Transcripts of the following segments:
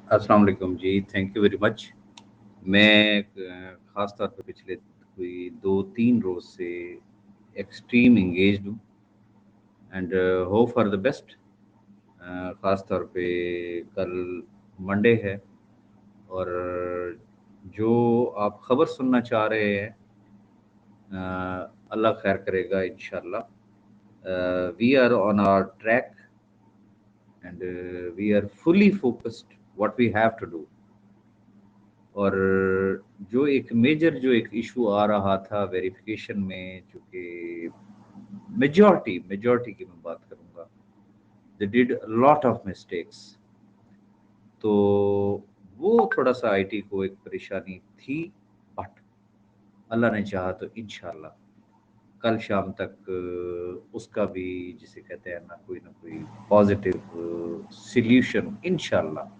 अस्सलाम वालेकुम जी, thank you very much. मैं ख़ास तौर पे पिछले कोई 2-3 रोज़ से एक्सट्रीम एंगेज्ड हूँ and hope for the best. ख़ास तौर पे कल मंडे है और जो आप ख़बर सुनना चाह रहे हैं, अल्लाह खैर करेगा इंशाल्लाह। We are on our track and we are fully focused what we have to do. और जो एक इशू आ रहा था वेरिफिकेशन में, चूंकि मेजॉरिटी की मैं बात करूंगा, they did lot of mistakes. तो वो थोड़ा सा आईटी को एक परेशानी थी, बट अल्लाह ने चाहा तो इंशाल्लाह कल शाम तक उसका भी, जिसे कहते हैं ना कोई पॉजिटिव सॉल्यूशन इंशाल्लाह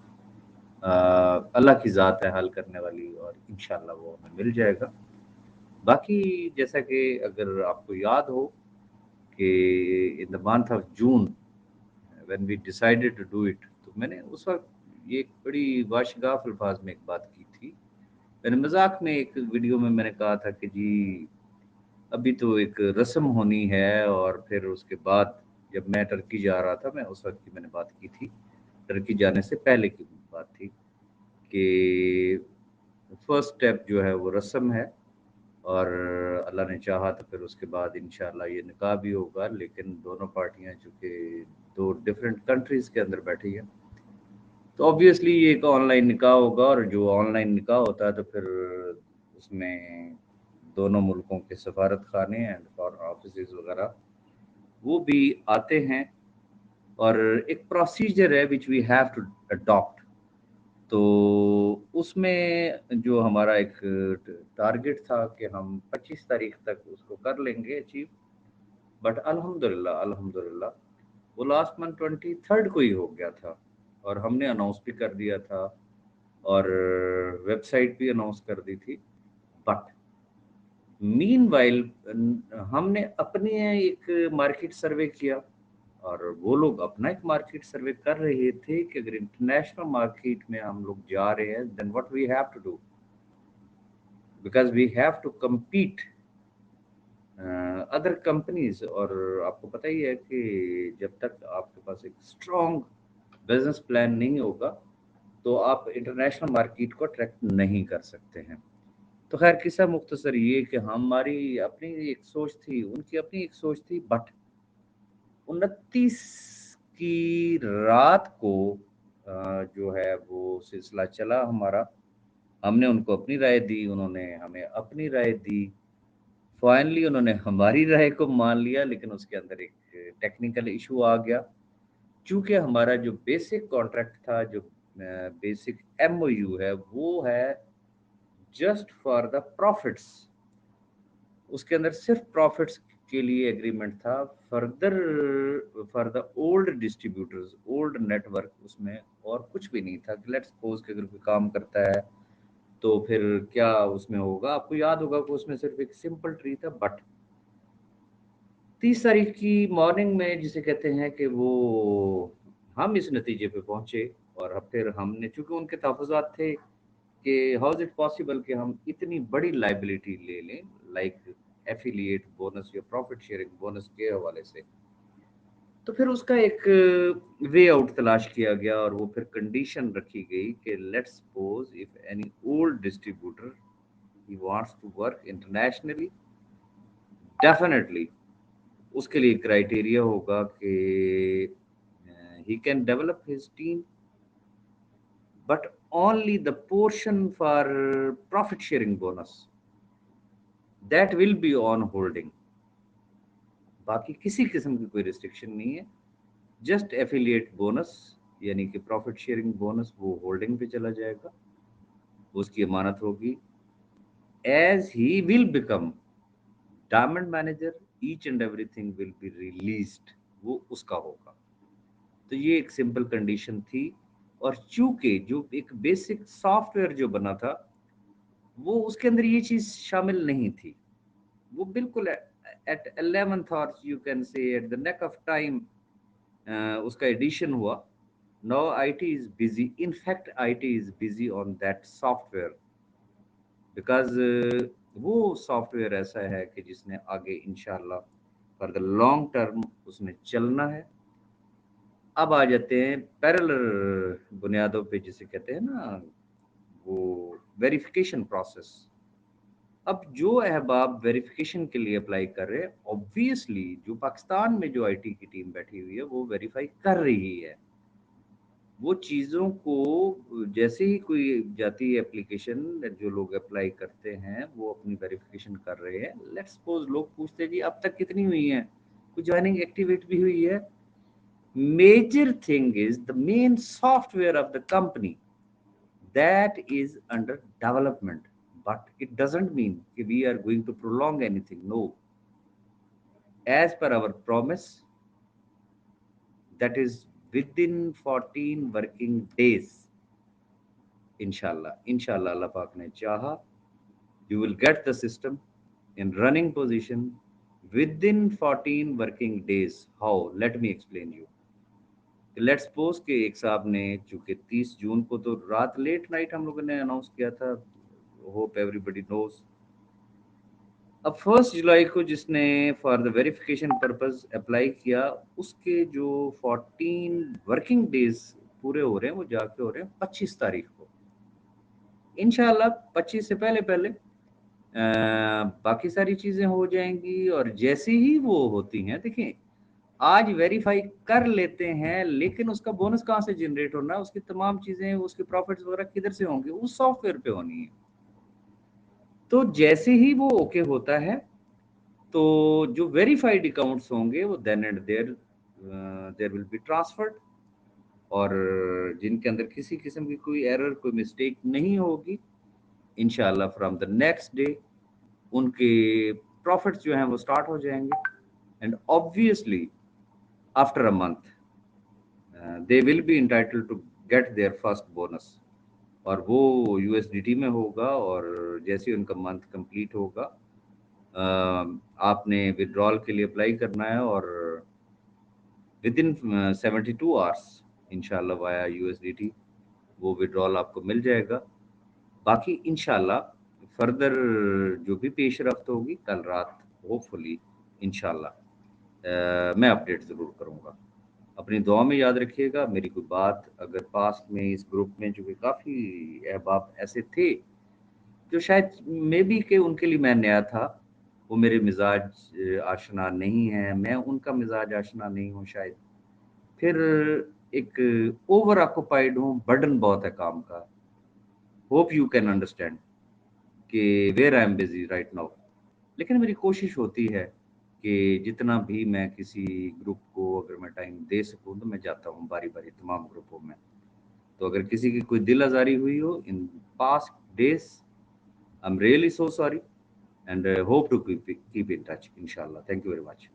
अल्लाह की ज़ात है हल करने वाली, और इंशाल्लाह वो हमें मिल जाएगा। बाकी जैसा कि अगर आपको याद हो कि in the month of June when we decided to do it, तो मैंने उस वक्त ये एक बड़ी वाशगाफ अल्फाज में एक बात की थी। मैंने मजाक में एक वीडियो में मैंने कहा था कि जी अभी तो एक रस्म होनी है, और फिर उसके बाद जब मैं टर्की जा रहा था, मैं उस वक्त की मैंने बात की थी, टर्की जाने से पहले की बात थी कि फर्स्ट स्टेप जो है वो रस्म है, और अल्लाह ने चाहा तो फिर उसके बाद इंशाल्लाह ये निकाह भी होगा। लेकिन दोनों पार्टियां चूंकि दो डिफरेंट कंट्रीज़ के अंदर बैठी हैं, तो ऑब्वियसली ये एक ऑनलाइन निकाह होगा, और जो ऑनलाइन निकाह होता है तो फिर उसमें दोनों मुल्कों के सफारत खाने एंड फॉरेन ऑफिस वगैरह वो भी आते हैं, और एक प्रोसीजर है which we have to adopt. तो उसमें जो हमारा एक टारगेट था कि हम 25 तारीख तक उसको कर लेंगे अचीव, बट अल्हम्दुलिल्लाह अल्हम्दुलिल्लाह वो लास्ट मंथ 23rd को ही हो गया था, और हमने अनाउंस भी कर दिया था और वेबसाइट भी अनाउंस कर दी थी। बट मीनवाइल हमने अपने एक मार्केट सर्वे किया, और वो लोग अपना एक मार्केट सर्वे कर रहे थे कि अगर इंटरनेशनल मार्केट में हम लोग जा रहे हैं, then what we have to do, because we have to compete other companies. और आपको पता ही है कि जब तक आपके पास एक स्ट्रॉन्ग बिजनेस प्लान नहीं होगा, तो आप इंटरनेशनल मार्केट को अट्रैक्ट नहीं कर सकते हैं। तो खैर किस्सा मुख्तसर ये कि हमारी अपनी एक सोच थी, उनकी अपनी एक सोच थी, बट 29 की रात को जो है वो सिलसिला चला हमारा। हमने उनको अपनी राय दी, उन्होंने हमें अपनी राय दी। फाइनली उन्होंने हमारी राय को मान लिया, लेकिन उसके अंदर एक टेक्निकल इशू आ गया। चूंकि हमारा जो बेसिक कॉन्ट्रैक्ट था, जो बेसिक एमओयू है, वो है जस्ट फॉर द प्रॉफिट्स। उसके अंदर सिर्फ प्रॉफिट्स के लिए एग्रीमेंट था। Further for the old distributors, old network, उसमें और कुछ भी नहीं था कि लेट्स सपोज कि अगर कोई काम करता है तो फिर क्या उसमें होगा। आपको याद होगा कि उसमें सिर्फ एक सिंपल ट्री था। बट 30 तारीख की मॉर्निंग में, जिसे कहते हैं कि वो हम इस नतीजे पे पहुंचे, और अब फिर हमने, चूंकि उनके तहफ़्फ़ुज़ात थे कि हाउ इज़ इट पॉसिबल कि हम इतनी बड़ी लायबिलिटी ले लें, लाइक एफिलिएट बोनस या प्रॉफिट शेयरिंग बोनस के हवाले से। तो फिर उसका एक वे आउट तलाश किया गया, और वो फिर कंडीशन रखी गई कि let's suppose if any old distributor he wants to work internationally, definitely उसके लिए क्राइटेरिया होगा कि he can develop his team, but only the portion for profit sharing bonus that will be on holding। बाकी किसी किस्म की कोई restriction नहीं है। जस्ट एफिलिएट बोनस, यानी कि प्रॉफिट शेयरिंग बोनस, वो होल्डिंग पे चला जाएगा, उसकी अमानत होगी। As he will become diamond manager, each and everything will be released, वो उसका होगा। तो ये एक सिंपल कंडीशन थी। और चूंकि जो एक बेसिक सॉफ्टवेयर जो बना था, वो उसके अंदर ये चीज शामिल नहीं थी। वो बिल्कुल एट 11th, और you can say at the neck of time उसका एडिशन हुआ। Now IT is busy. In fact, IT is busy on that software because वो सॉफ्टवेयर ऐसा है कि जिसने आगे इंशाल्लाह फॉर द लॉन्ग टर्म उसने चलना है. अब आ जाते हैं पैरेलल बुनियादों पे जिसे कहते हैं ना वो वेरिफिकेशन प्रोसेस. अब जो अहबाब वेरिफिकेशन के लिए अप्लाई कर रहे हैं, ऑब्वियसली जो पाकिस्तान में जो आईटी की टीम बैठी हुई है वो वेरीफाई कर रही है वो चीज़ों को. जैसे ही कोई जाती है एप्लीकेशन, जो लोग अप्लाई करते हैं वो अपनी वेरिफिकेशन कर रहे हैं. लेट्स सपोज लोग पूछते हैं जी अब तक कितनी हुई हैं, कुछ ज्वाइनिंग एक्टिवेट भी हुई है. Major thing is the main software of the company that is under development, but it doesn't mean that we are going to prolong anything. No, as per our promise, that is within 14 working days. Inshallah, Allah Pak ne chaha, you will get the system in running position within 14 working days. How? Let me explain you. Let's suppose कि एक साहब ने, चूंकि 30 जून को तो रात late night हम लोगों ने अनाउंस किया था, होप एवरीबडी नोज. अब 1 जुलाई को जिसने for the verification purpose apply किया, उसके जो 14 वर्किंग डेज पूरे हो रहे हैं वो जाके हो रहे हैं 25 तारीख को. इंशाल्लाह 25 से पहले पहले बाकी सारी चीज़ें हो जाएंगी. और जैसे ही वो होती हैं, देखिए आज वेरीफाई कर लेते हैं लेकिन उसका बोनस कहाँ से जनरेट होना है, उसकी तमाम चीज़ें, उसके प्रॉफिट्स वगैरह किधर से होंगे, उस सॉफ्टवेयर पे होनी है. तो जैसे ही वो ओके होता है तो जो वेरीफाइड अकाउंट्स होंगे वो then and there will be transferred. और जिनके अंदर किसी किस्म की कोई एरर, कोई मिस्टेक नहीं होगी, इंशाल्लाह फ्रॉम द नेक्स्ट डे उनके प्रॉफिट्स जो हैं वो स्टार्ट हो जाएंगे. And obviously after a month they will be entitled to get their first bonus. और वो यूएसडीटी में होगा. और जैसे ही उनका मंथ कंप्लीट होगा, आपने विड्रॉल के लिए अप्लाई करना है और विद इन 72 आवर्स इंशाल्लाह वाया यूएसडीटी वो विड्रॉल आपको मिल जाएगा. बाकी इंशाल्लाह फर्दर जो भी पेश रफ्त होगी कल रात होपफुली इंशाल्लाह मैं अपडेट ज़रूर करूँगा. अपनी दुआ में याद रखिएगा. मेरी कोई बात अगर पास्ट में इस ग्रुप में जो कि काफ़ी अहबाब ऐसे थे जो शायद मे बी के उनके लिए मैं नया था, वो मेरे मिजाज आशना नहीं है, मैं उनका मिजाज आशना नहीं हूँ शायद, फिर एक ओवर ऑक्यूपाइड हूँ, बर्डन बहुत है काम का. होप यू कैन अंडरस्टैंड कि where I am busy right now. लेकिन मेरी कोशिश होती है कि जितना भी मैं किसी ग्रुप को अगर मैं टाइम दे सकूँ तो मैं जाता हूँ बारी बारी तमाम ग्रुपों में. तो अगर किसी की कोई दिल आज़ारी हुई हो in past days, I am really so sorry and hope to keep in touch inshallah. Thank you very much.